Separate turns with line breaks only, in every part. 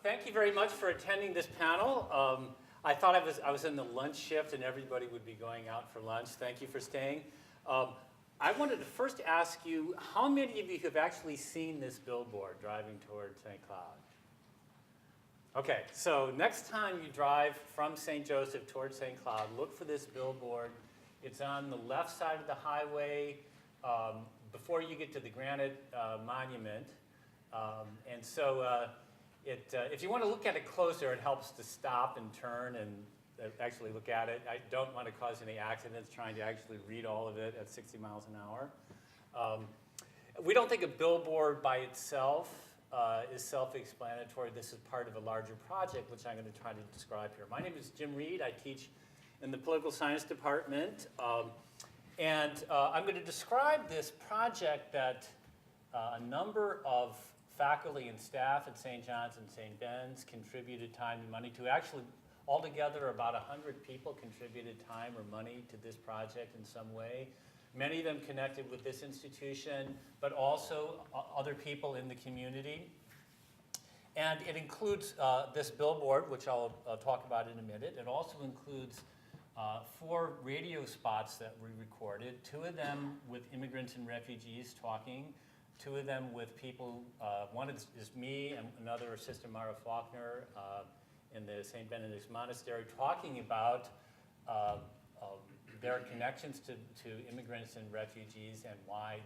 Thank you very much for attending this panel. I thought I was in the lunch shift and everybody would be going out for lunch. Thank you for staying. I wanted to first ask you, how many of you have actually seen this billboard driving toward St. Cloud? Okay, so next time you drive from St. Joseph toward St. Cloud, look for this billboard. It's on the left side of the highway before you get to the Granite Monument. And so if you want to look at it closer, it helps to stop and turn and actually look at it. I don't want to cause any accidents trying to actually read all of it at 60 miles an hour. We don't think a billboard by itself is self-explanatory. This is part of a larger project, which I'm going to try to describe here. My name is Jim Reed. I teach in the political science department. And I'm going to describe this project that a number of faculty and staff at St. John's and St. Ben's contributed time and money to. Actually, altogether, about 100 people contributed time or money to this project in some way. Many of them connected with this institution, but also other people in the community. And it includes this billboard, which I'll talk about in a minute. It also includes 4 radio spots that we recorded, 2 of them with immigrants and refugees talking, 2 of them with people, one is me and another Sister Mara Faulkner in the St. Benedict's Monastery, talking about their connections to immigrants and refugees and why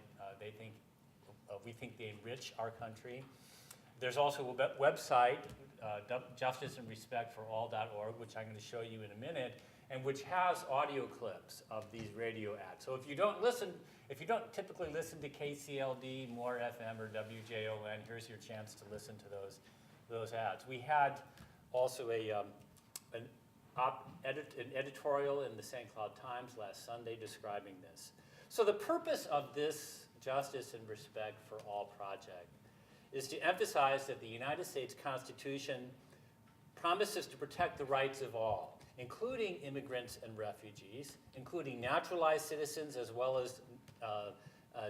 we think they enrich our country. There's also a website, justiceandrespectforall.org, which I'm going to show you in a minute, and which has audio clips of these radio ads. So if you don't typically listen to KCLD, More FM, or WJON, here's your chance to listen to those ads. We had also an editorial in the St. Cloud Times last Sunday describing this. So the purpose of this Justice and Respect for All project is to emphasize that the United States Constitution promises to protect the rights of all, including immigrants and refugees, including naturalized citizens as well as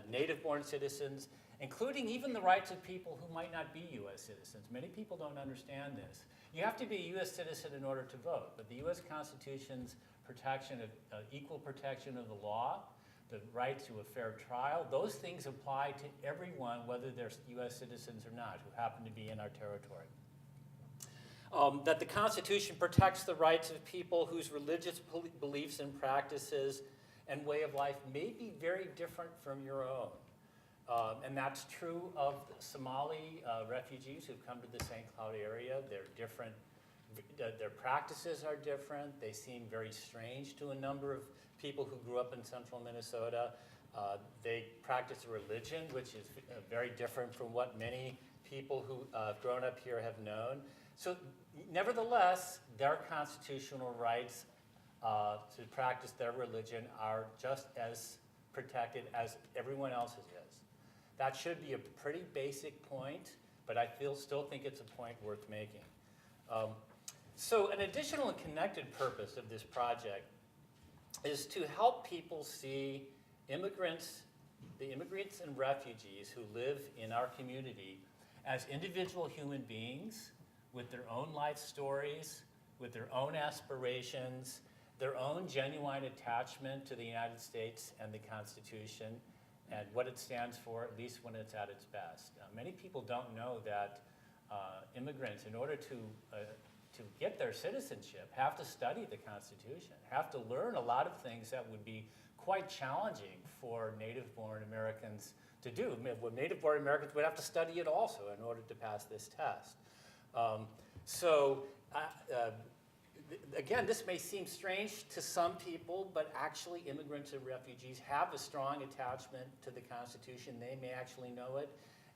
native-born citizens, including even the rights of people who might not be U.S. citizens. Many people don't understand this. You have to be a U.S. citizen in order to vote, but the U.S. Constitution's protection of equal protection of the law, the right to a fair trial, those things apply to everyone, whether they're U.S. citizens or not, who happen to be in our territory. That the Constitution protects the rights of people whose religious beliefs and practices and way of life may be very different from your own. And that's true of Somali refugees who've come to the St. Cloud area. They're different. Their practices are different. They seem very strange to a number of people who grew up in central Minnesota. They practice a religion which is very different from what many people who have grown up here have known. So nevertheless, their constitutional rights to practice their religion are just as protected as everyone else's is. That should be a pretty basic point, but I still think it's a point worth making. So an additional and connected purpose of this project is to help people see the immigrants and refugees who live in our community as individual human beings with their own life stories, with their own aspirations, their own genuine attachment to the United States and the Constitution and what it stands for, at least when it's at its best. Many people don't know that immigrants, in order to get their citizenship, have to study the Constitution, have to learn a lot of things that would be quite challenging for native-born Americans to do. Native-born Americans would have to study it also in order to pass this test. Again, this may seem strange to some people, but actually immigrants and refugees have a strong attachment to the Constitution. They may actually know it,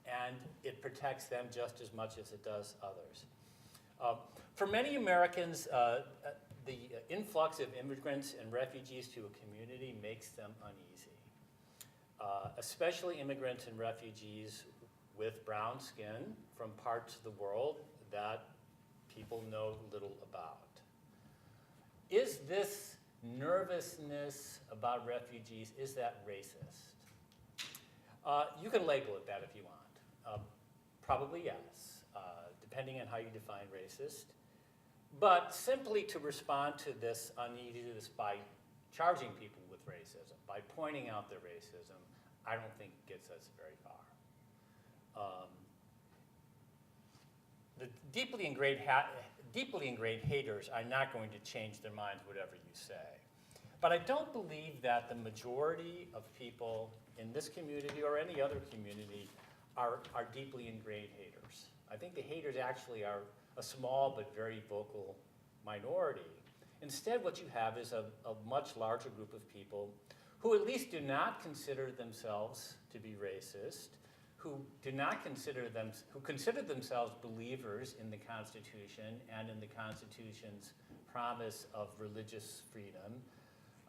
and it protects them just as much as it does others. For many Americans, the influx of immigrants and refugees to a community makes them uneasy, especially immigrants and refugees with brown skin from parts of the world that people know little about. Is this nervousness about refugees, is that racist? You can label it that if you want. Probably yes. depending on how you define racist. But simply to respond to this uneasiness by charging people with racism, by pointing out their racism, I don't think gets us very far. The deeply ingrained haters are not going to change their minds whatever you say. But I don't believe that the majority of people in this community or any other community are deeply ingrained haters. I think the haters actually are a small but very vocal minority. Instead, what you have is a much larger group of people who at least do not consider themselves to be racist, who consider themselves believers in the Constitution and in the Constitution's promise of religious freedom,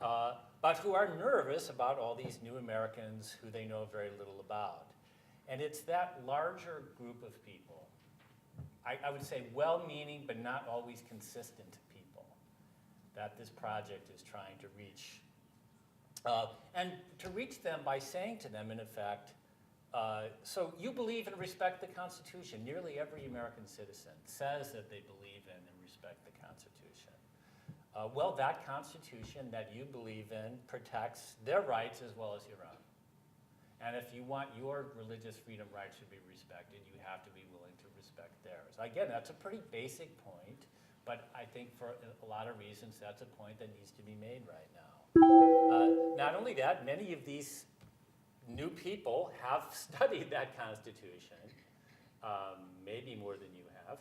but who are nervous about all these new Americans who they know very little about. And it's that larger group of people, I would say well-meaning but not always consistent people, that this project is trying to reach. And to reach them by saying to them, in effect, so you believe and respect the Constitution. Nearly every American citizen says that they believe in and respect the Constitution. Well, that Constitution that you believe in protects their rights as well as your own. And if you want your religious freedom rights to be respected, you have to be willing to respect theirs. Again, that's a pretty basic point, but I think for a lot of reasons, that's a point that needs to be made right now. Not only that, many of these new people have studied that Constitution, maybe more than you have,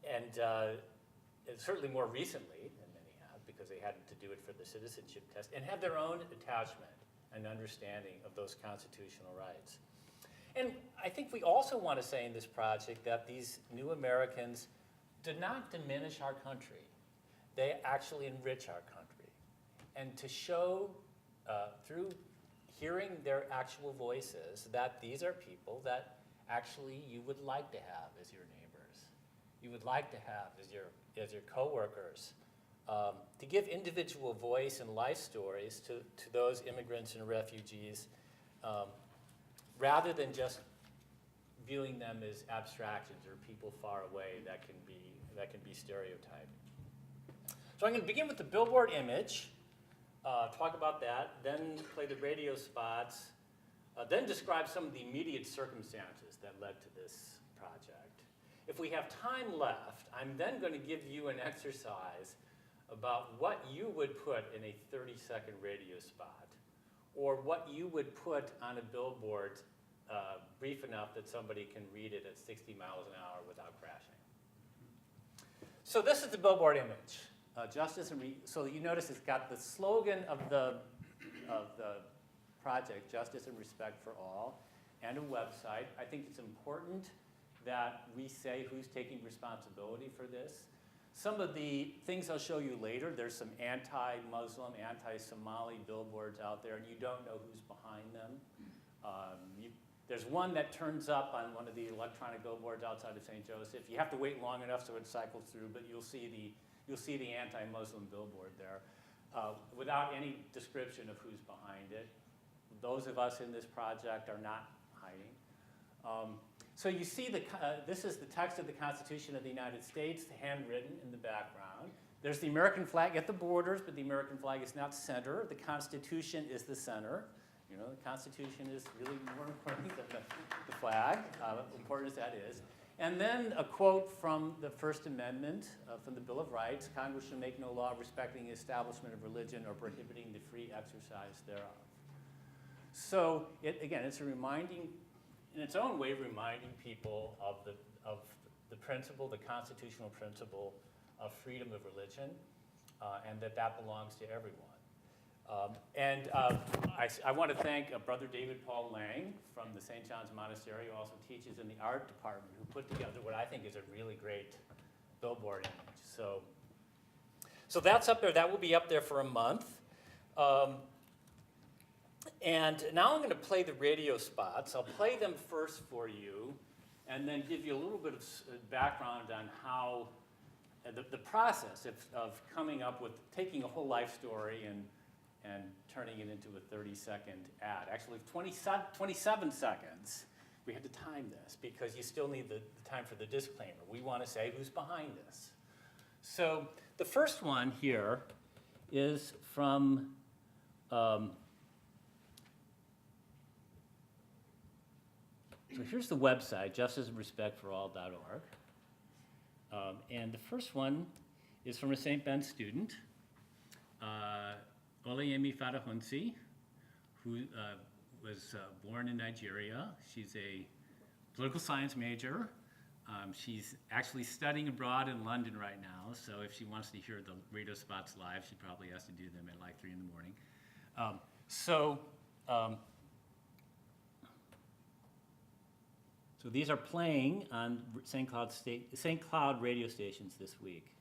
and certainly more recently than many have, because they had to do it for the citizenship test, and have their own attachment and understanding of those constitutional rights. And I think we also want to say in this project that these new Americans do not diminish our country. They actually enrich our country. And to show through hearing their actual voices that these are people that actually you would like to have as your neighbors, you would like to have as your coworkers, to give individual voice and life stories to those immigrants and refugees, rather than just viewing them as abstractions or people far away that can be stereotyped. So I'm going to begin with the billboard image. Talk about that, then play the radio spots, then describe some of the immediate circumstances that led to this project. If we have time left, I'm then going to give you an exercise about what you would put in a 30-second radio spot, or what you would put on a billboard brief enough that somebody can read it at 60 miles an hour without crashing. So this is the billboard image. So you notice it's got the slogan of the project, Justice and Respect for All, and a website. I think it's important that we say who's taking responsibility for this. Some of the things I'll show you later, there's some anti-Muslim, anti-Somali billboards out there, and you don't know who's behind them. There's one that turns up on one of the electronic billboards outside of St. Joseph. You have to wait long enough so it cycles through, but you'll see the anti-Muslim billboard there without any description of who's behind it. Those of us in this project are not hiding. So you see, this is the text of the Constitution of the United States, handwritten in the background. There's the American flag at the borders, but the American flag is not center. The Constitution is the center. You know, the Constitution is really more important than the flag, important as that is. And then a quote from the First Amendment, from the Bill of Rights: Congress shall make no law respecting the establishment of religion or prohibiting the free exercise thereof. So, again, it's a reminding, in its own way, reminding people of the principle, the constitutional principle of freedom of religion, and that belongs to everyone. I want to thank Brother David Paul Lang from the St. John's Monastery, who also teaches in the art department, who put together what I think is a really great billboard image. So that's up there. That will be up there for a month. And now I'm going to play the radio spots. I'll play them first for you, and then give you a little bit of background on how the process of coming up with taking a whole life story and turning it into a 30-second ad. Actually, 27 seconds, we had to time this because you still need the time for the disclaimer. We want to say who's behind this. So the first one here is from so here's the website, justiceandrespectforall.org. And the first one is from a St. Ben student, Olayemi Fadahunsi, who was born in Nigeria. She's a political science major. She's actually studying abroad in London right now, so if she wants to hear the radio spots live, she probably has to do them at like 3 in the morning. So these are playing on St. Cloud radio stations this week.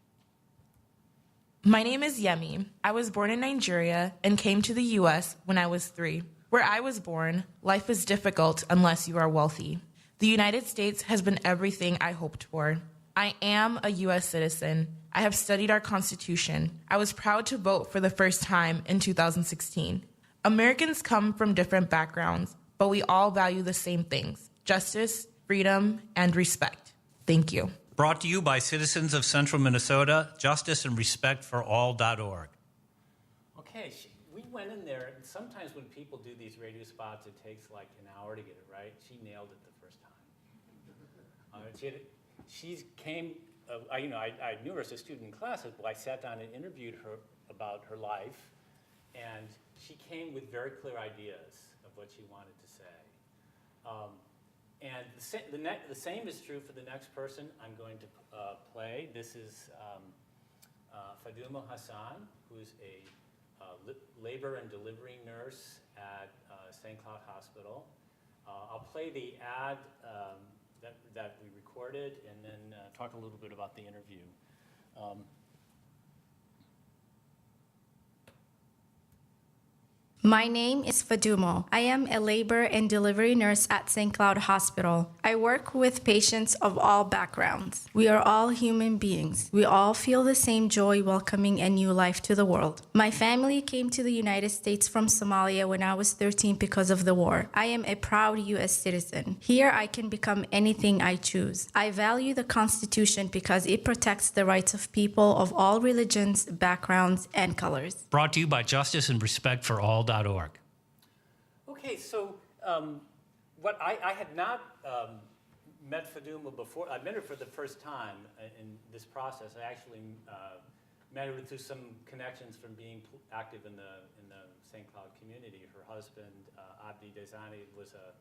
My name is Yemi. I was born in Nigeria and came to the U.S. when I was 3. Where I was born, life is difficult unless you are wealthy. The United States has been everything I hoped for. I am a U.S. citizen. I have studied our Constitution. I was proud to vote for the first time in 2016. Americans come from different backgrounds, but we all value the same things: justice, freedom, and respect. Thank you.
Brought to you by citizens of Central Minnesota, justiceandrespectforall.org.
Okay, we went in there, and sometimes when people do these radio spots, it takes like an hour to get it right. She nailed it the first time. She came, I knew her as a student in class, but I sat down and interviewed her about her life, and she came with very clear ideas of what she wanted to say. And the same is true for the next person I'm going to play. This is Faduma Hassan, who's a labor and delivery nurse at St. Cloud Hospital. I'll play the ad that we recorded and then talk a little bit about the interview.
My name is Fadumo. I am a labor and delivery nurse at St. Cloud Hospital. I work with patients of all backgrounds. We are all human beings. We all feel the same joy welcoming a new life to the world. My family came to the United States from Somalia when I was 13 because of the war. I am a proud U.S. citizen. Here I can become anything I choose. I value the Constitution because it protects the rights of people of all religions, backgrounds, and colors.
Brought to you by justiceandrespectforall.org.
Okay, so what I had not met Faduma before. I met her for the first time in this process. I actually met her through some connections from being active in the St. Cloud community. Her husband, Abdi Dezani, was a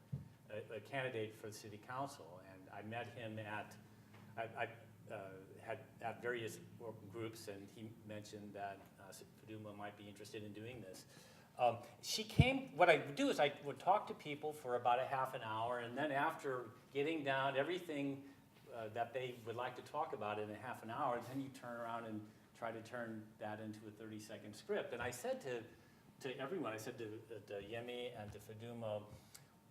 candidate for the city council, and I met him at various groups, and he mentioned that Faduma might be interested in doing this. She came, what I would do is I would talk to people for about a half an hour, and then after getting down everything that they would like to talk about in a half an hour, then you turn around and try to turn that into a 30-second script. And I said to everyone, I said to Yemi and to Faduma,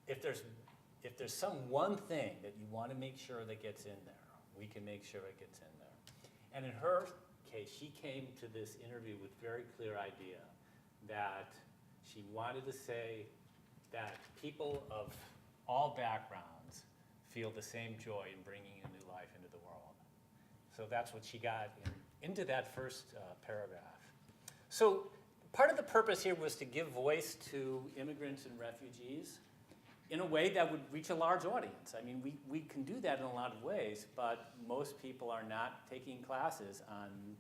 if there's some one thing that you want to make sure that gets in there, we can make sure it gets in there. And in her case, she came to this interview with very clear idea that she wanted to say that people of all backgrounds feel the same joy in bringing a new life into the world. So that's what she got into that first paragraph. So part of the purpose here was to give voice to immigrants and refugees in a way that would reach a large audience. I mean, we can do that in a lot of ways, but most people are not taking classes on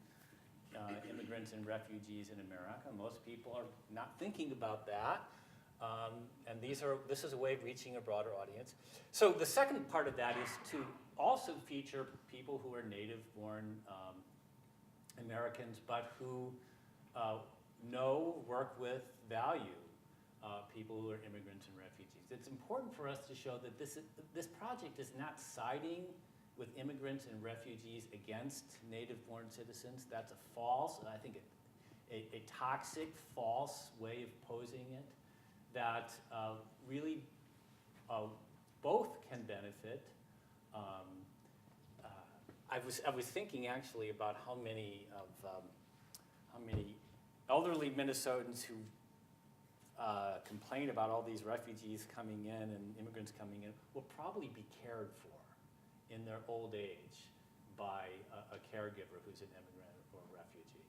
immigrants and refugees in America. Most people are not thinking about that. And this is a way of reaching a broader audience. So the second part of that is to also feature people who are native-born Americans, but who work with, value people who are immigrants and refugees. It's important for us to show that this project is not siding with immigrants and refugees against native-born citizens. That's a false, I think a toxic, false way of posing it, that really both can benefit. I was thinking actually about how many elderly Minnesotans who complain about all these refugees coming in and immigrants coming in will probably be cared for in their old age by a caregiver who's an immigrant or a refugee.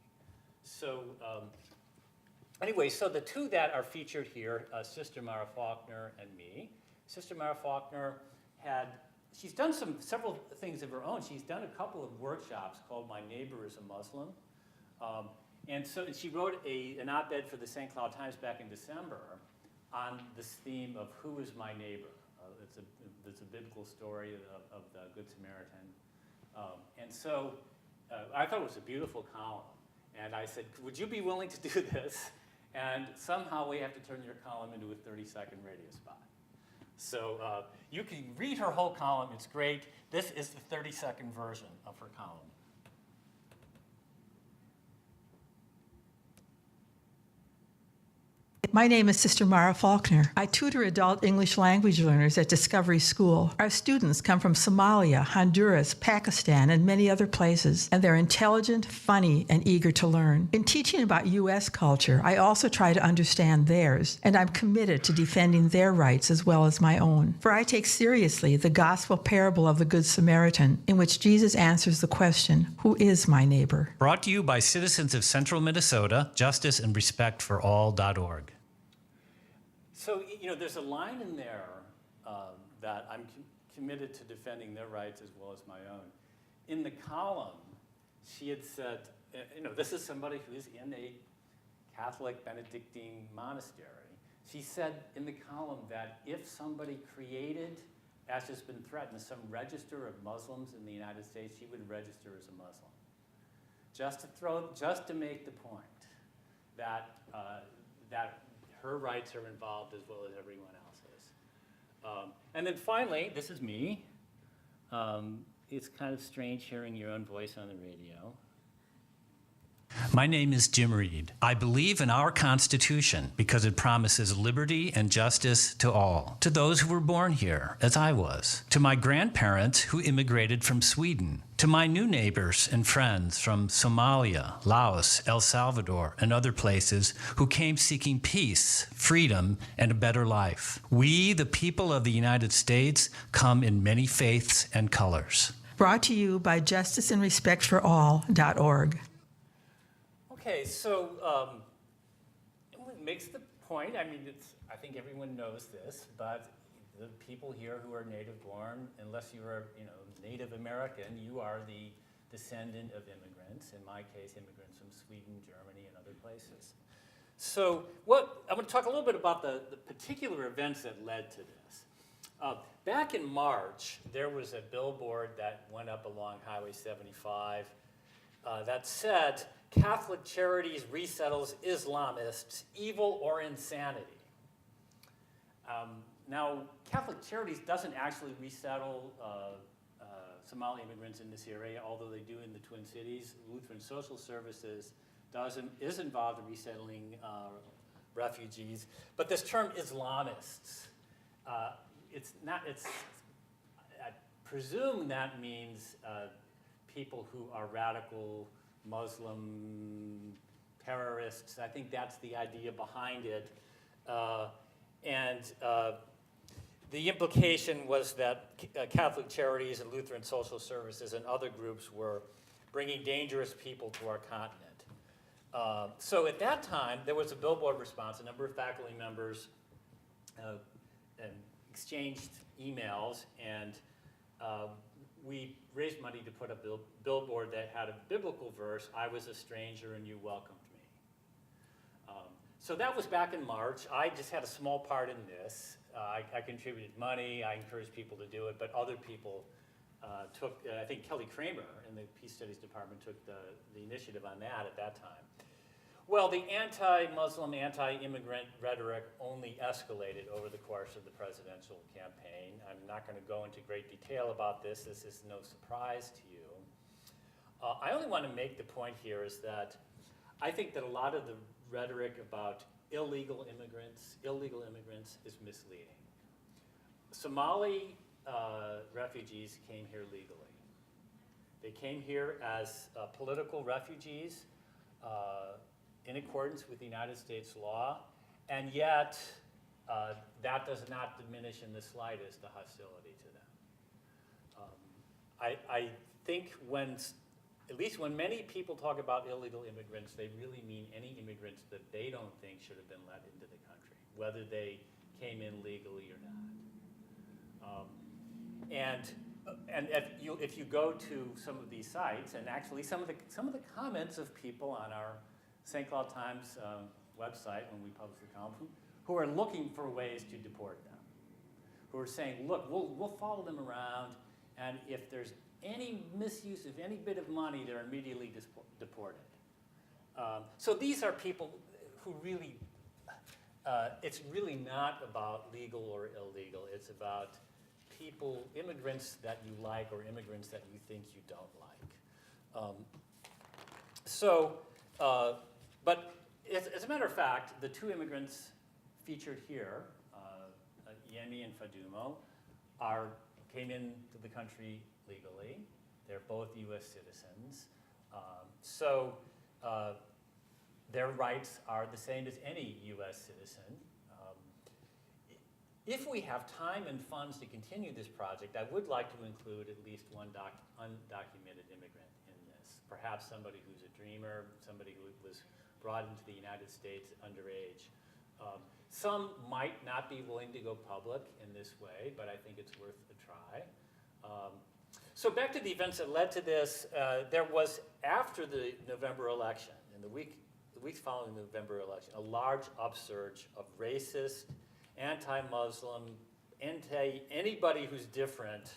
So anyway, so the two that are featured here, Sister Mara Faulkner and me. Sister Mara Faulkner she's done several things of her own. She's done a couple of workshops called My Neighbor is a Muslim. And she wrote an op-ed for the St. Cloud Times back in December on this theme of who is my neighbor. It's a biblical story of the Good Samaritan. And so I thought it was a beautiful column. And I said, would you be willing to do this? And somehow we have to turn your column into a 30-second radio spot. So you can read her whole column. It's great. This is the 30-second version of her column.
My name is Sister Mara Faulkner. I tutor adult English language learners at Discovery School. Our students come from Somalia, Honduras, Pakistan, and many other places, and they're intelligent, funny, and eager to learn. In teaching about U.S. culture, I also try to understand theirs, and I'm committed to defending their rights as well as my own. For I take seriously the gospel parable of the Good Samaritan, in which Jesus answers the question, who is my neighbor?
Brought to you by citizens of Central Minnesota, justiceandrespectforall.org.
So, there's a line in there that I'm committed to defending their rights as well as my own. In the column, she had said, this is somebody who is in a Catholic Benedictine monastery. She said in the column that if somebody created, as has been threatened, some register of Muslims in the United States, she would register as a Muslim. Just to make the point that her rights are involved as well as everyone else's. And then finally, this is me. It's kind of strange hearing your own voice on the radio.
My name is Jim Reed. I believe in our Constitution because it promises liberty and justice to all, to those who were born here, as I was, to my grandparents who immigrated from Sweden, to my new neighbors and friends from Somalia, Laos, El Salvador, and other places who came seeking peace, freedom, and a better life. We, the people of the United States, come in many faiths and colors.
Brought to you by justiceandrespectforall.org.
Okay, so it makes the point. I mean, I think everyone knows this, but the people here who are native born, unless you are, Native American, you are the descendant of immigrants. In my case, immigrants from Sweden, Germany, and other places. So I'm going to talk a little bit about the particular events that led to this. Back in March, there was a billboard that went up along Highway 75 that said, Catholic Charities resettles Islamists, evil or insanity. Now, Catholic Charities doesn't actually resettle Somali immigrants in this area, although they do in the Twin Cities. Lutheran Social Services is involved in resettling refugees. But this term Islamists, I presume that means people who are radical Muslim terrorists. I think that's the idea behind it. The implication was that Catholic Charities and Lutheran Social Services and other groups were bringing dangerous people to our continent. So at that time, there was a billboard response. A number of faculty members exchanged emails, and we raised money to put a billboard that had a biblical verse, I was a stranger and you welcomed me. So that was back in March. I just had a small part in this. I contributed money, I encouraged people to do it, but other people took, I think Kelly Kramer in the Peace Studies Department took the initiative on that at that time. Well, the anti-Muslim, anti-immigrant rhetoric only escalated over the course of the presidential campaign. I'm not going to go into great detail about this. This is no surprise to you. I only want to make the point here is that I think that a lot of the rhetoric about illegal immigrants is misleading. Somali refugees came here legally. They came here as political refugees in accordance with the United States law, And yet, that does not diminish in the slightest the hostility to them. I think at least when many people talk about illegal immigrants, they really mean any immigrants that they don't think should have been let into the country, whether they came in legally or not. And if you go to some of these sites, and actually some of the comments of people on our St. Cloud Times website when we publish the column, who are looking for ways to deport them, who are saying, look, we'll follow them around, and if there's any misuse of any bit of money, they're immediately deported. So these are people who really, it's really not about legal or illegal. It's about people, immigrants that you like or immigrants that you think you don't like. But as a matter of fact, the two immigrants featured here, Yemi and Fadumo, came into the country legally. They're both U.S. citizens. Their rights are the same as any U.S. citizen. If we have time and funds to continue this project, I would like to include at least one undocumented immigrant in this. Perhaps somebody who's a dreamer, somebody who was brought into the United States underage. Some might not be willing to go public in this way, but I think it's worth a try. So back to the events that led to this, there was, after the November election, in the weeks following the November election, a large upsurge of racist, anti-Muslim, anybody who's different,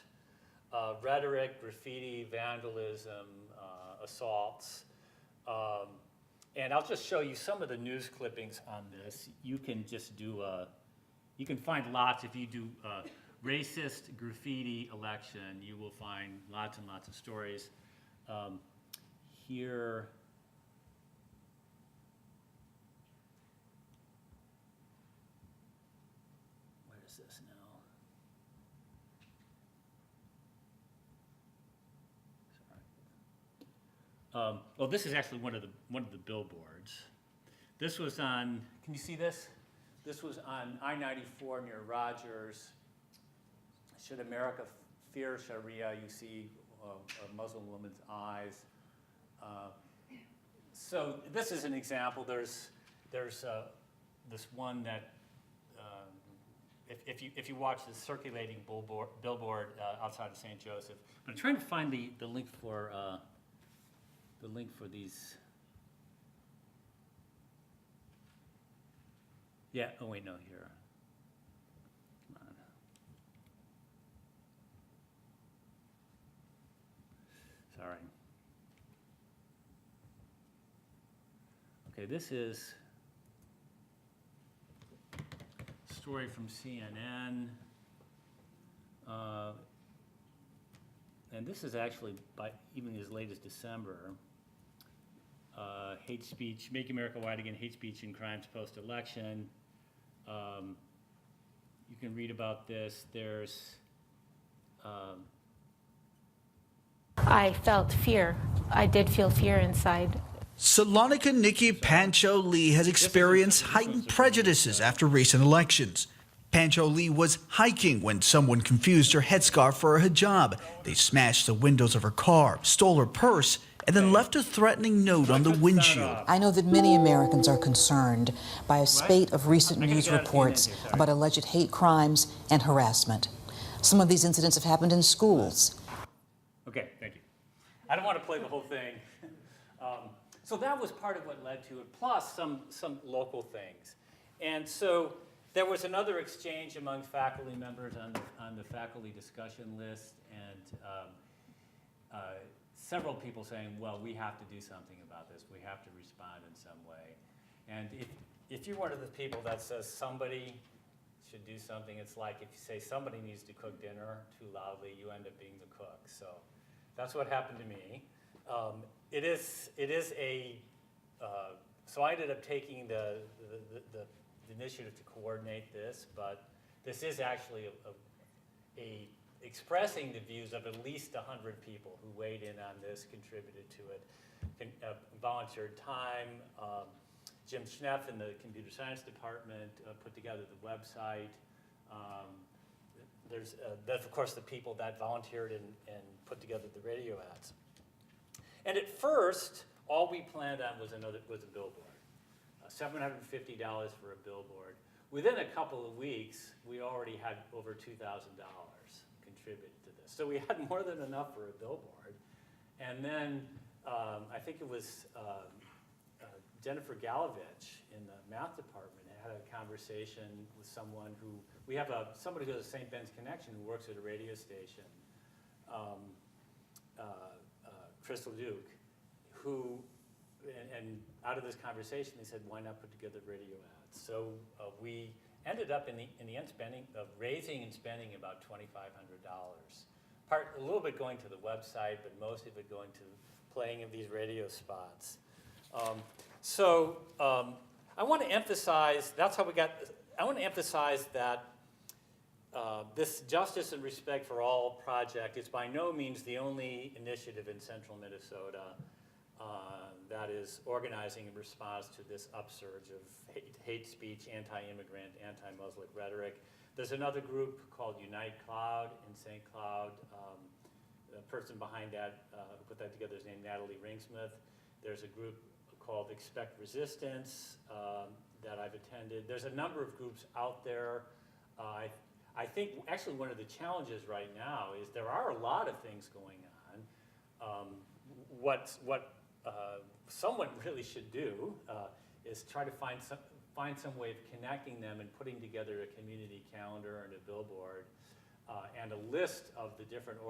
rhetoric, graffiti, vandalism, assaults. And I'll just show you some of the news clippings on this. You can just do you can find lots if you do racist graffiti election, you will find lots and lots of stories. Here, where is this now? Sorry. Well, this is actually one of the billboards. This was on. Can you see this? This was on I-94 near Rogers. Should America fear Sharia? You see a Muslim woman's eyes. So this is an example. There's this one that if you watch the circulating billboard outside of St. Joseph. But I'm trying to find the link for these. Yeah. Oh wait, no. Here. Come on. Sorry. Okay, this is a story from CNN. And this is actually by even as late as December. Hate speech, Make America Wide Again, hate speech and crimes post-election. You can read about this. There's
I felt fear. I did feel fear inside.
Salonika Nikki Pancho Lee has experienced heightened prejudices after recent elections. Pancho Lee was hiking when someone confused her headscarf for a hijab. They smashed the windows of her car, stole her purse, and then left a threatening note on the windshield.
I know that many Americans are concerned by a spate of recent news reports about alleged hate crimes and harassment. Some of these incidents have happened in schools.
Okay, thank you. I don't want to play the whole thing. So that was part of what led to it, plus some local things. And so there was another exchange among faculty members on the faculty discussion list, and several people saying, well, we have to do something about this. We have to respond in some way. And if you're one of the people that says somebody should do something, it's like if you say somebody needs to cook dinner too loudly, you end up being the cook. So that's what happened to me. It is a, so I ended up taking the initiative to coordinate this, but this is actually a expressing the views of at least 100 people who weighed in on this, contributed to it, volunteered time, Jim Schneff in the computer science department put together the website. That's, of course, the people that volunteered and put together the radio ads. And at first, all we planned on was a billboard, $750 for a billboard. Within a couple of weeks, we already had over $2,000 contributed to this. So we had more than enough for a billboard. And then I think it was Jennifer Galovich in the math department had a conversation with someone who, we have somebody who has a St. Ben's connection who works at a radio station, Crystal Duke, who, and out of this conversation, they said, why not put together radio ads? So we ended up in the end raising and spending about $2,500. A little bit going to the website, but most of it going to playing of these radio spots. I want to emphasize, that's how we got, I want to emphasize that this Justice and Respect for All project is by no means the only initiative in central Minnesota that is organizing in response to this upsurge of hate speech, anti-immigrant, anti-Muslim rhetoric. There's another group called Unite Cloud in St. Cloud. The person behind that, who put that together, is named Natalie Ringsmith. There's a group called Expect Resistance that I've attended. There's a number of groups out there. I think actually one of the challenges right now is there are a lot of things going on. What someone really should do is try to find some way of connecting them and putting together a community calendar and a billboard and a list of the different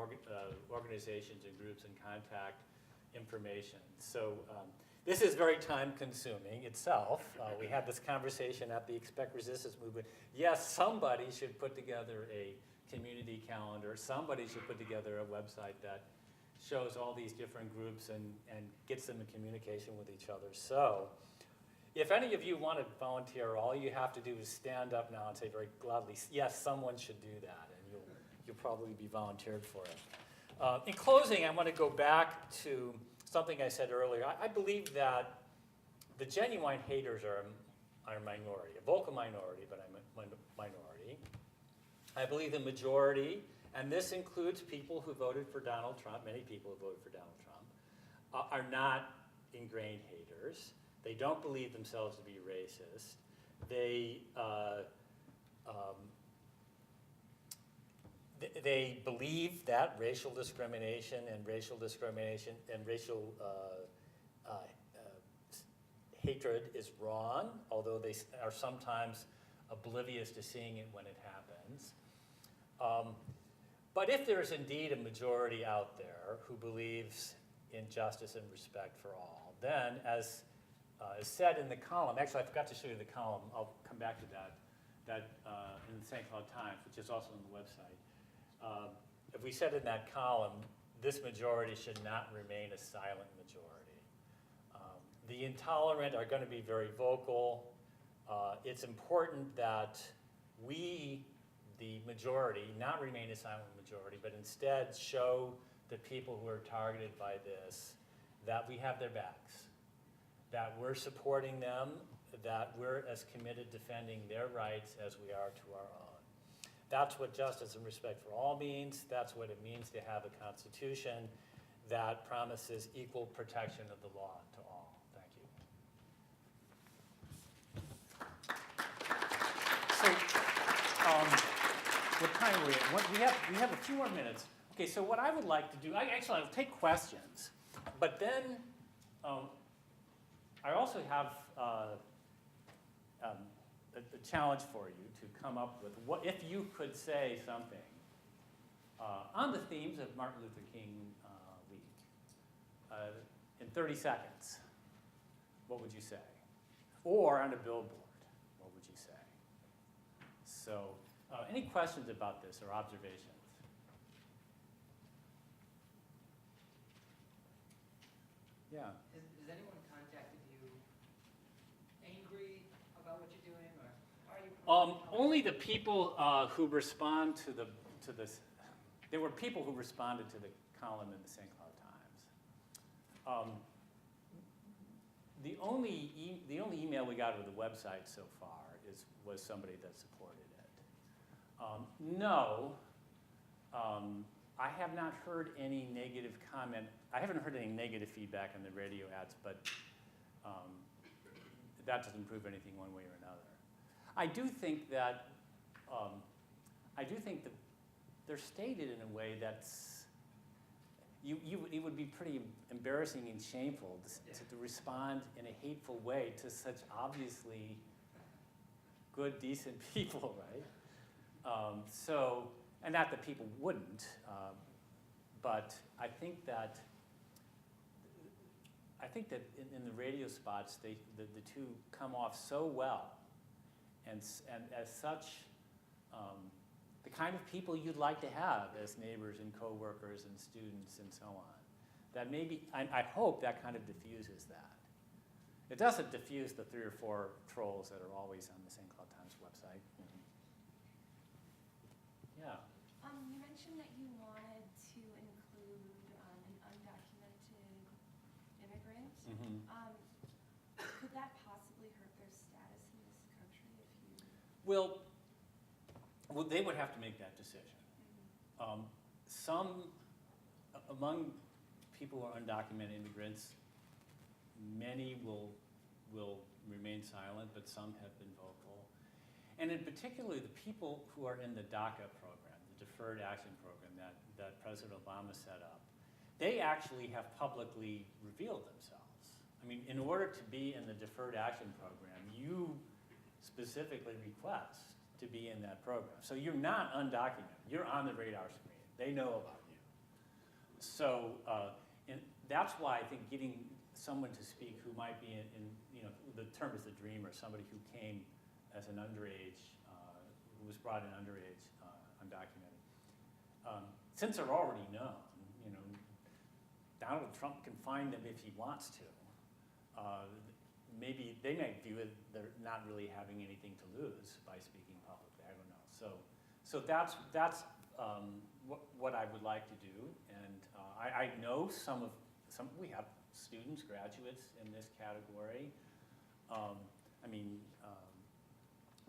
organizations and groups and contact information. So this is very time-consuming itself. We had this conversation at the Expect Resistance movement. Yes, somebody should put together a community calendar. Somebody should put together a website that shows all these different groups and gets them in communication with each other. So if any of you want to volunteer, all you have to do is stand up now and say very gladly, yes, someone should do that, and you'll probably be volunteered for it. In closing, I want to go back to something I said earlier. I believe that the genuine haters are a minority, a vocal minority, but a minority. I believe the majority, and this includes people who voted for Donald Trump, many people who voted for Donald Trump, are not ingrained haters. They don't believe themselves to be racist. They believe that racial discrimination and racial hatred is wrong, although they are sometimes oblivious to seeing it when it happens. But if there is indeed a majority out there who believes in justice and respect for all, then as is said in the column, actually I forgot to show you the column, I'll come back to that in the St. Cloud Times, which is also on the website. If we said in that column, this majority should not remain a silent majority. The intolerant are going to be very vocal. It's important that we, the majority, not remain a silent majority, but instead show the people who are targeted by this that we have their backs, that we're supporting them, that we're as committed defending their rights as we are to our own. That's what justice and respect for all means. That's what it means to have a constitution that promises equal protection of the law to all. Thank you. So, what time are we at? We have a few more minutes. Okay, so what I would like to do, I'll take questions, but then I also have a challenge for you to come up with what if you could say something on the themes of Martin Luther King week in 30 seconds. What would you say? Or on a billboard, what would you say? So, any questions about this or observations? Yeah.
Has anyone contacted you angry about what you're doing, or are you?
Only the people who respond to this. There were people who responded to the column in the St. Cloud Times. The the only email we got over the website so far was somebody that supported it. No, I have not heard any negative comment. I haven't heard any negative feedback on the radio ads, but that doesn't prove anything one way or another. I do think that they're stated in a way that's it would be pretty embarrassing and shameful to respond in a hateful way to such obviously good, decent people, right? And not that people wouldn't, but I think that in the radio spots, the two come off so well, and as such, the kind of people you'd like to have as neighbors and coworkers and students and so on. That maybe, I hope that kind of diffuses that. It doesn't diffuse the 3 or 4 trolls that are always on the St. Cloud Times website. Yeah.
You mentioned that you wanted to include an undocumented immigrant.
Mm-hmm.
Could that possibly hurt their status in this country if you?
Well, they would have to make that decision. Some, among people who are undocumented immigrants, many will remain silent, but some have been vocal. And in particular, the people who are in the DACA program, the Deferred Action Program that President Obama set up, they actually have publicly revealed themselves. I mean, in order to be in the Deferred Action Program, you specifically request to be in that program. So you're not undocumented. You're on the radar screen. They know about you. So and that's why I think getting someone to speak who might be in the term is the dreamer, somebody who came as an underage, who was brought in underage, undocumented. Since they're already known, Donald Trump can find them if he wants to. Maybe they might view it, they're not really having anything to lose by speaking publicly. I don't know. So that's what I would like to do, and I know we have students, graduates in this category.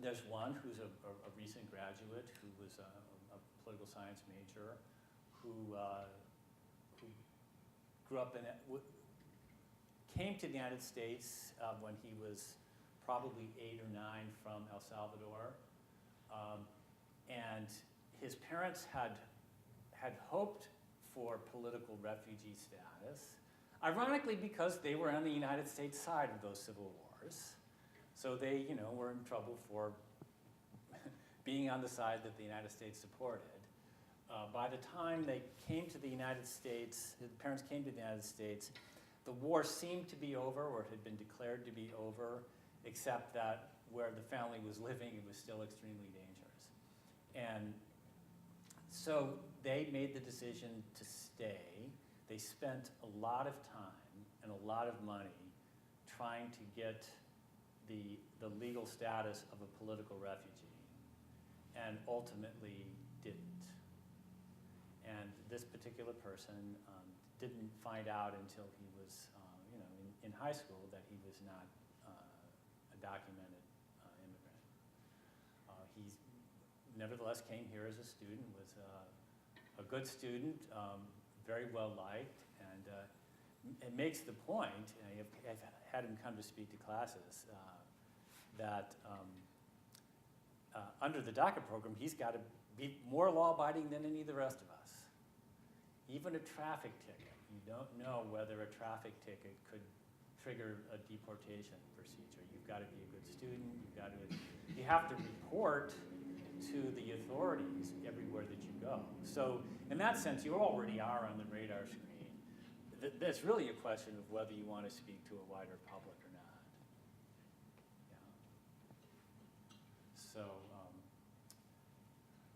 There's one who's a recent graduate who was a political science major, who grew up came to the United States when he was probably 8 or 9 from El Salvador. And his parents had hoped for political refugee status, ironically because they were on the United States side of those civil wars. So they, were in trouble for being on the side that the United States supported. By the time they came to the United States, his parents came to the United States, the war seemed to be over, or it had been declared to be over, except that where the family was living, it was still extremely dangerous. And so they made the decision to stay. They spent a lot of time and a lot of money trying to get the legal status of a political refugee, and ultimately didn't. And this particular person didn't find out until he was, in high school that he was not a documented immigrant. He nevertheless came here as a student, was a good student, very well liked, and it makes the point, and I've had him come to speak to classes, that under the DACA program, he's got to be more law-abiding than any of the rest of us. Even a traffic ticket, you don't know whether a traffic ticket could trigger a deportation procedure. You've got to be a good student. You have to report to the authorities everywhere that you go. So in that sense, you already are on the radar screen. It's really a question of whether you want to speak to a wider public or not. Yeah. So,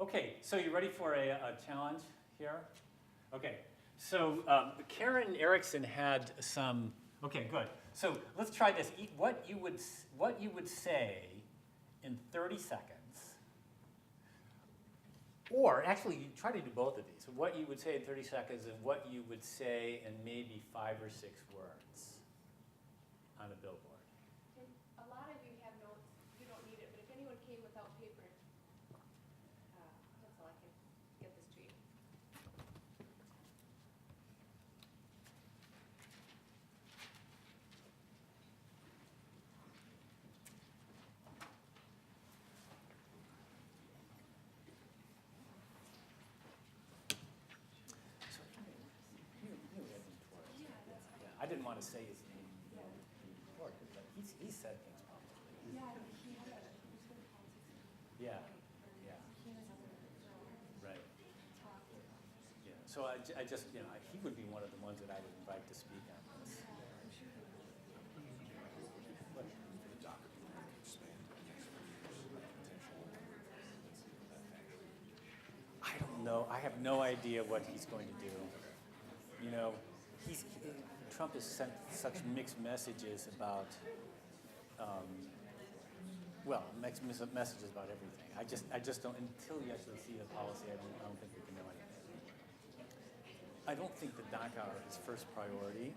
okay, so you ready for a challenge here? Okay, so Karen Erickson had some, okay, good. So let's try this. What you would say in 30 seconds, or actually you try to do both of these. What you would say in 30 seconds and what you would say in maybe 5 or 6 words. on a billboard.
And a lot of you have notes, you don't need it, but if anyone came without paper, that's all I can get this to you.
I didn't want to say his name before, but he said things publicly. Yeah, yeah. Right. Yeah, so I just, he would be one of the ones that I would invite to speak on this. I don't know. I have no idea what he's going to do. Trump has sent such mixed messages about, mixed messages about everything. I just don't, until you actually see the policy, I don't think we can know anything. I don't think that DACA is first priority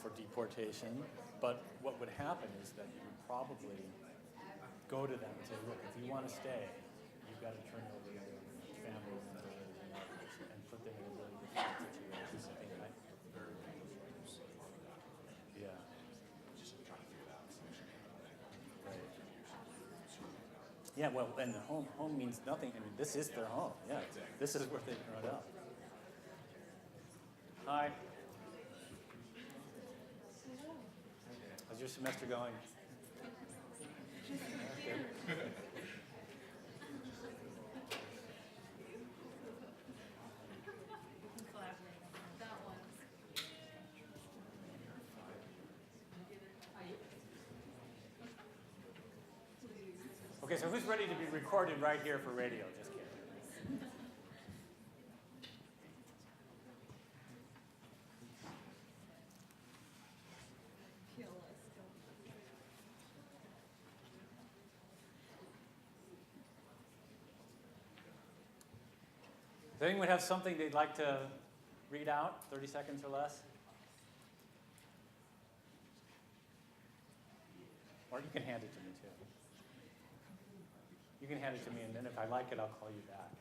for deportation, but what would happen is that you would probably go to them and say, look, if you want to stay, you've got to turn over your family and put them in a really difficult situation. Yeah. Right. Yeah, well, and home means nothing. I mean, this is their home. Yeah, this is where they've grown up. Hi. How's your semester going? Good. Okay, so who's ready to be recorded right here for radio? Just kidding. Does anyone have something they'd like to read out? 30 seconds or less? Or you can hand it to me too. You can hand it to me, and then if I like it, I'll call you back.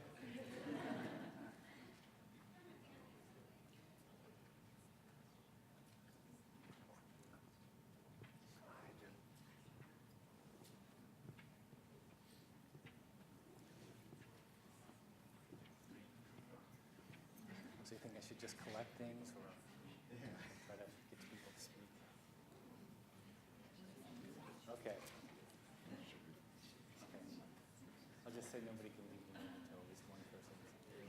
So you think I should just collect things, or try to get people to speak? Okay. I'll just say nobody can leave the room until at least one person is here.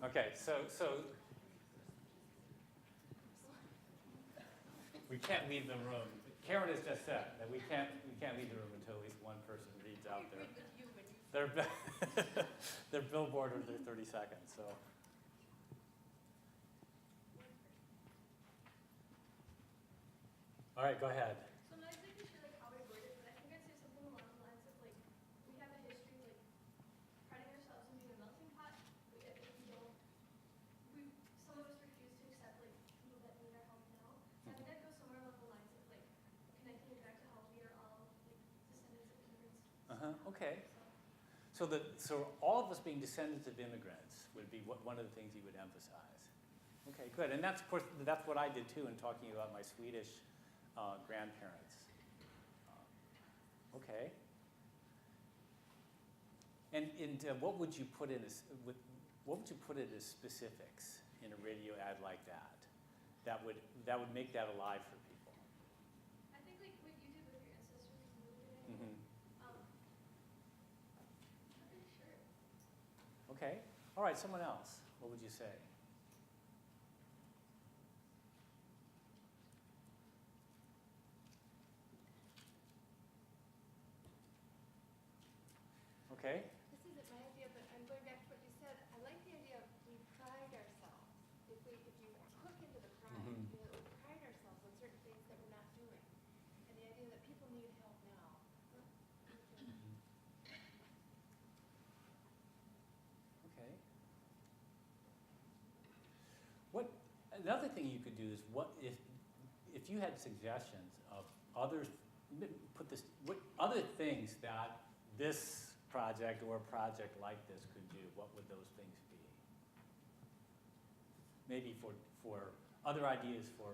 Okay, so we can't leave the room. Karen has just said that we can't leave the room until at least one person reads out their billboard or their 30 seconds. So. All right, go ahead.
So I'm not exactly sure how I worded it, but I think I'd say something along the lines of we have a history priding ourselves in being a melting pot. Some of us refuse to accept people that need our help now. So I think that goes somewhere along the lines of connecting it back to how we are all descendants of immigrants.
Okay. So all of us being descendants of immigrants would be one of the things you would emphasize. Okay, good. And that's, of course, that's what I did too in talking about my Swedish grandparents. Okay. And what would you put in as specifics in a radio ad like that? That would make that alive for people.
I think what you did with your ancestors is really good.
Mm-hmm.
I'm not really sure.
Okay. All right. Someone else. What would you say? Okay.
This isn't my idea, but I'm going back to what you said. I like the idea of we pride ourselves. If you hook into the pride,
Mm-hmm.
we pride ourselves on certain things that we're not doing. And the idea that people need help now.
Okay. Another thing you could do is if if you had suggestions of other, what other things that this project or a project like this could do, what would those things be? Maybe for other ideas for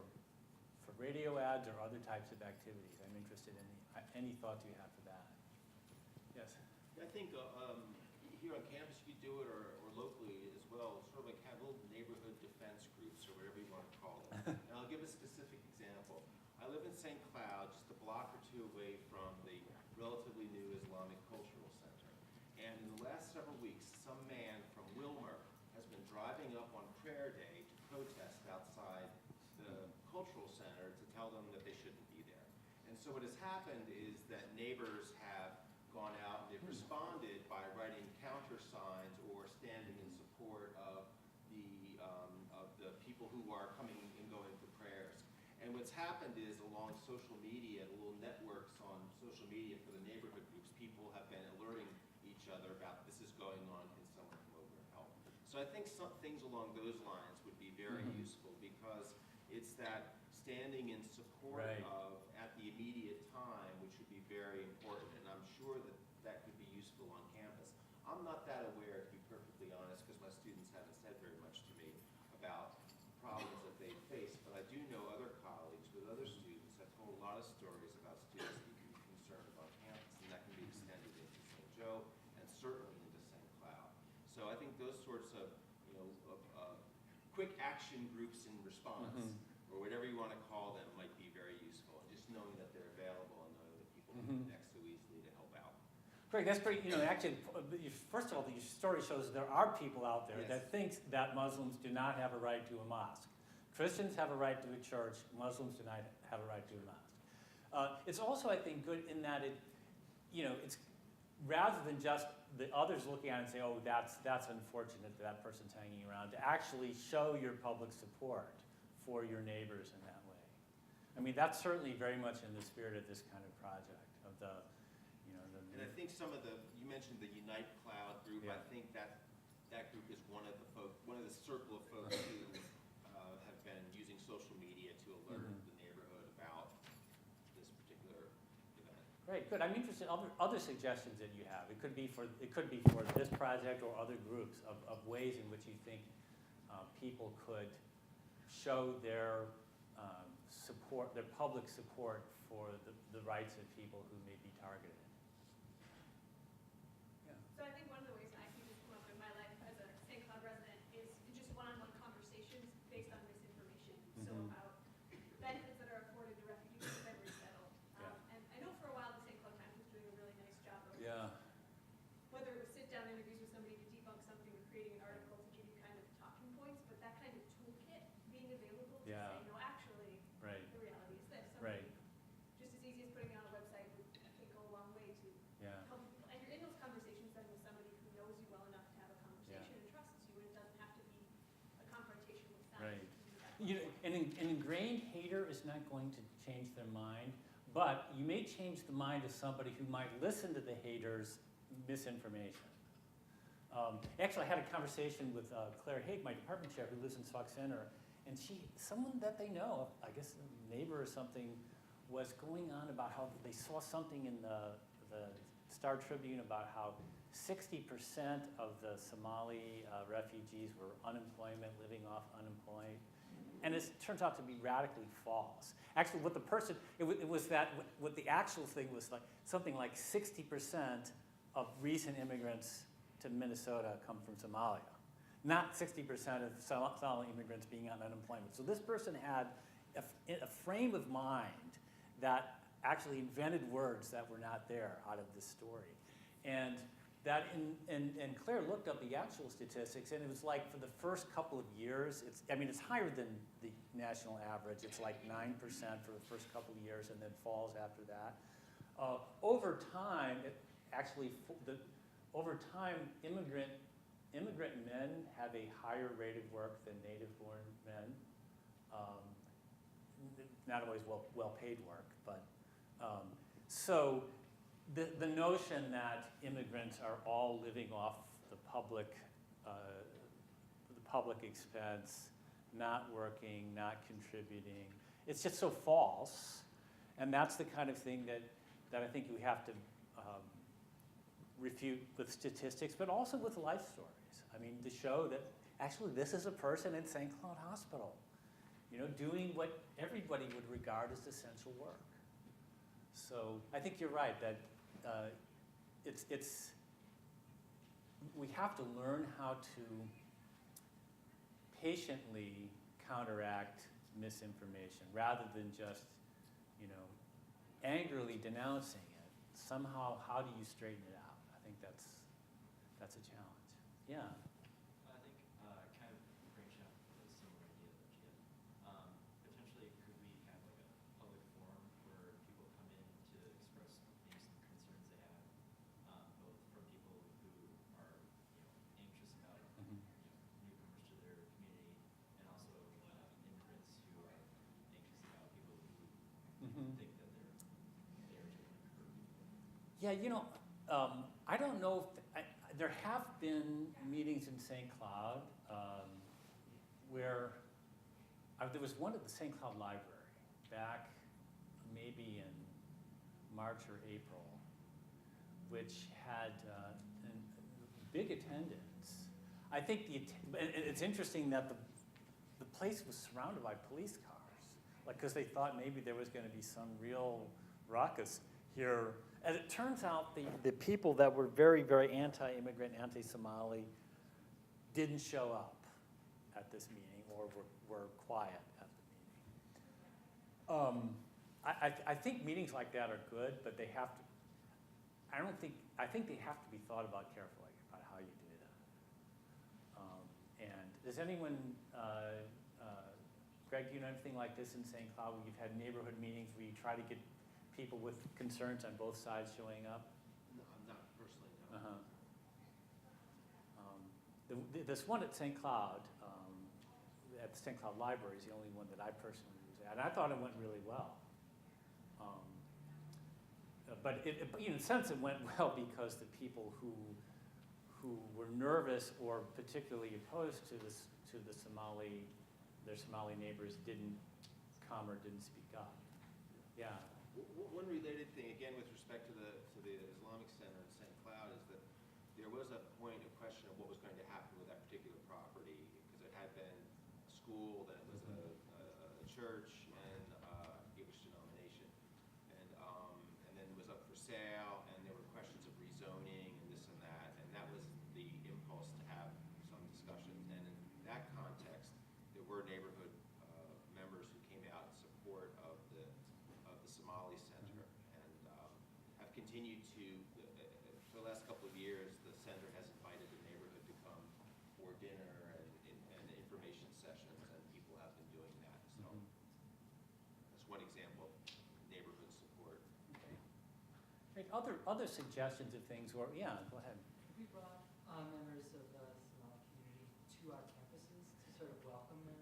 radio ads or other types of activities. I'm interested in any thoughts you have for that. Yes?
I think here on campus you could do it, or locally as well, sort of like have little neighborhood defense groups or whatever you want to call them. And I'll give a specific example. I live in St. Cloud, just a block or two away from the relatively new Islamic Cultural Center. And in the last several weeks, some man from Wilmer has been driving up on prayer day to protest outside the cultural center to tell them that they shouldn't be there. And so what has happened is that neighbors have gone out and they've responded by writing counter signs or standing in support of the people who are coming and going for prayers. And what's happened is along social media, the little networks on social media for the neighborhood groups, people have been alerting each other about this is going on, can someone come over and help? So I think some things along those lines would be very useful, because it's that standing in support of at the immediate time, which would be very important, and I'm sure that that could be useful on campus. I'm not that aware, to be perfectly honest, because my students haven't said very much to me about problems that they face, but I do know other colleagues with other students have told a lot of stories about students that you can be concerned about campus, and that can be extended into St. Joe and certainly into St. Cloud. So I think those sorts of, quick action groups in response, or whatever you want to call them, might be very useful. And just knowing that they're available and knowing that people can connect so easily to help out.
Great, that's pretty, actually, first of all, the story shows there are people out there that think that Muslims do not have a right to a mosque. Christians have a right to a church, Muslims do not have a right to a mosque. It's also, I think, good in that it's rather than just the others looking at it and say, oh, that's unfortunate that person's hanging around, to actually show your public support for your neighbors in that way. I mean, that's certainly very much in the spirit of this kind of project, of
And I think some of you mentioned the Unite Cloud group. I think that group is one of the circle of folks who have been using social media to alert the neighborhood about this particular event.
Great, good. I'm interested in other suggestions that you have. It could be for this project or other groups of ways in which you think people could show their support, their public support for the rights of people who may be targeted.
So I think one of the ways I see this come up in my life as a St. Cloud resident is just one-on-one conversations based on misinformation. So about benefits that are afforded to refugees who've been resettled. And I know for a while the St. Cloud Times was doing a really nice job of whether it was sit-down interviews with somebody to debunk something or creating an article to give you kind of talking points, but that kind of toolkit being available to say, no, actually, the reality is this. Something just as easy as putting it on a website would, I think, go a long way to help people. And you're in those conversations then with somebody who knows you well enough to have a conversation and trusts you, and it doesn't have to be a confrontation with sound.
An ingrained hater is not going to change their mind, but you may change the mind of somebody who might listen to the hater's misinformation. Actually, I had a conversation with Claire Haig, my department chair, who lives in Sauk Center, and someone that they know, I guess a neighbor or something, was going on about how they saw something in the Star Tribune about how 60% of the Somali refugees were living off unemployment. And it turns out to be radically false. Actually, what the actual thing was like something like 60% of recent immigrants to Minnesota come from Somalia. Not 60% of Somali immigrants being on unemployment. So this person had a frame of mind that actually invented words that were not there out of this story. And Claire looked up the actual statistics, and it was like for the first couple of years, it's higher than the national average. It's like 9% for the first couple of years, and then falls after that. Over time, immigrant men have a higher rate of work than native-born men. Not always well-paid work, but so the notion that immigrants are all living off the public expense, not working, not contributing, it's just so false. And that's the kind of thing that I think we have to refute with statistics, but also with life stories. I mean, to show that actually this is a person in St. Cloud Hospital, you know, doing what everybody would regard as essential work. So I think you're right that we have to learn how to patiently counteract misinformation rather than just, you know, angrily denouncing it. Somehow, how do you straighten it out? I think that's a challenge. Yeah.
I think kind of branching out with a similar idea that you had. Potentially, could we have like a public forum where people come in to express maybe some concerns they have, both from people who are, you know, anxious about newcomers to their community, and also immigrants who are anxious about people who think that they're there to recruit people.
Yeah, you know, I don't know if there have been meetings in St. Cloud where there was one at the St. Cloud Library back maybe in March or April, which had big attendance. I think it's interesting that the place was surrounded by police cars, like because they thought maybe there was going to be some real ruckus here. And it turns out the people that were very, very anti-immigrant, anti-Somali didn't show up at this meeting or were quiet at the meeting. I think meetings like that are good, but they have to, I think they have to be thought about carefully about how you do that. And does anyone, Greg, do you know anything like this in St. Cloud where you've had neighborhood meetings where you try to get people with concerns on both sides showing up?
No, I'm not personally, no.
This one at St. Cloud, at the St. Cloud Library is the only one that I personally was at, and I thought it went really well. But in a sense it went well because the people who were nervous or particularly opposed to their Somali neighbors didn't come or didn't speak up. Yeah.
One related thing, again, with respect to the Islamic Center in St. Cloud, is that there was a point of question of what was going to happen with that particular property, because it had been a school, then it was a church, and Jewish denomination, and then it was up for sale, and there were questions of rezoning and this and that was the impulse to have some discussions. And in that context, there were neighborhood members who came out in support of the Somali Center, and have continued to, for the last couple of years, the center has invited the neighborhood to come for dinner and information sessions, and people have been doing that. So that's one example of neighborhood support.
Okay. Great. Other suggestions of things were, yeah, go ahead.
We brought members of the Somali community to our campuses to sort of welcome them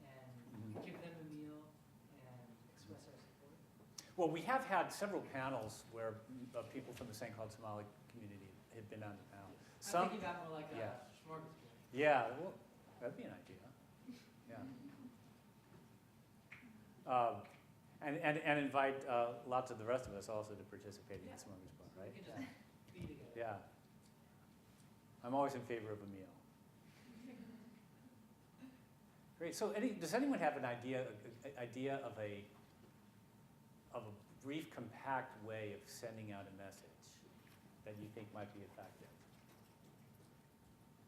and give them a meal and express our support.
Well, we have had several panels where people from the St. Cloud Somali community have been on the panel.
I'm thinking about more like a smorgasbord.
Yeah, well, that'd be an idea. Yeah. And invite lots of the rest of us also to participate in the smorgasbord, right?
We can just be together.
Yeah. I'm always in favor of a meal. Great. So, does anyone have an idea of a brief, compact way of sending out a message that you think might be effective?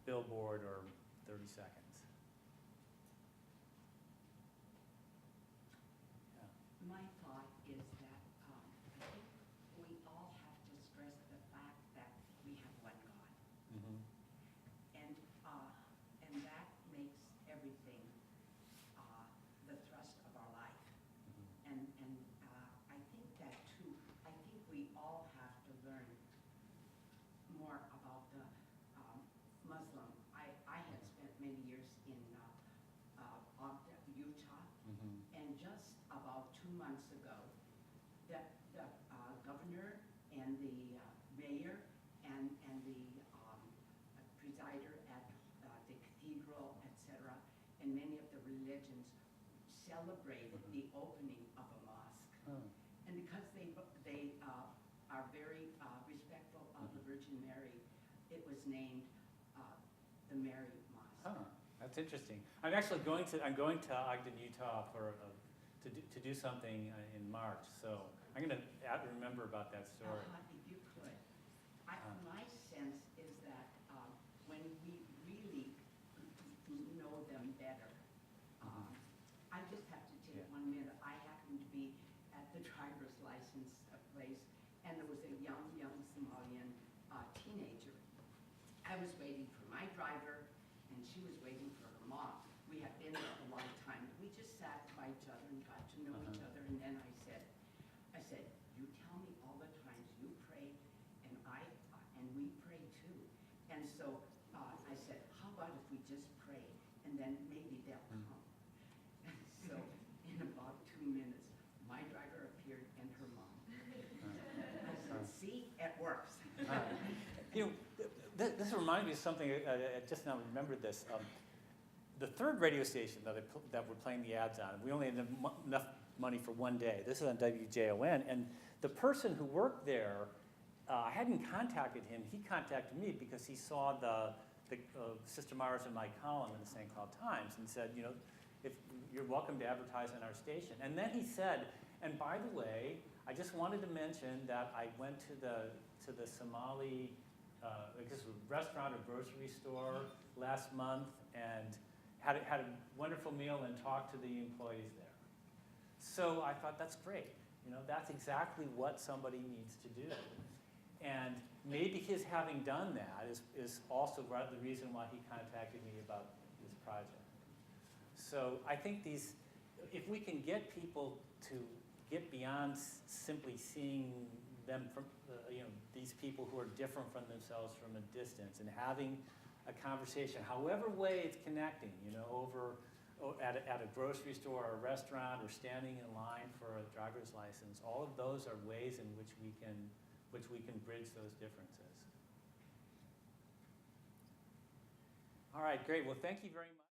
Billboard or 30 seconds? Yeah.
My thought is that I think we all have to stress the fact that we have one God.
Mm-hmm.
And that makes everything the thrust of our life. And I think that too, I think we all have to learn more about the Muslim. I had spent many years in Ogden, Utah, and just about 2 months ago, the governor and the mayor and the presider at the cathedral, etc., and many of the religions celebrated the opening it was named the Mary Mosque.
Huh, that's interesting. I'm actually going to Ogden, Utah to do something in March, so I'm going to remember about that story.
You could. My sense is that when we really know them better, I just have to take 1 minute. I happened to be at the driver's license place, and there was a young Somalian teenager. I was waiting for my driver, and she was waiting for her mom. We had been there a long time. We just sat by each other and got to know each other, and then I said, you tell me all the times you pray, and we pray too. And so I said, how about if we just pray, and then maybe they'll come. So in about 2 minutes, my driver appeared and her mom. I said, see, it works.
You know, this reminded me of something, I just now remembered this. The third radio station that we're playing the ads on, we only had enough money for 1 day. This is on WJON, and the person who worked there, I hadn't contacted him. He contacted me because he saw the Sister Mars in my column in the St. Cloud Times and said, you know, if you're welcome to advertise on our station. And then he said, and by the way, I just wanted to mention that I went to the Somali I guess a restaurant or grocery store last month and had a wonderful meal and talked to the employees there. So I thought, that's great. You know, that's exactly what somebody needs to do. And maybe his having done that is also the reason why he contacted me about this project. So I think if we can get people to get beyond simply seeing them from, these people who are different from themselves from a distance and having a conversation, however way it's connecting, over at a grocery store or a restaurant or standing in line for a driver's license, all of those are ways in which we can bridge those differences. All right, great. Well, thank you very much.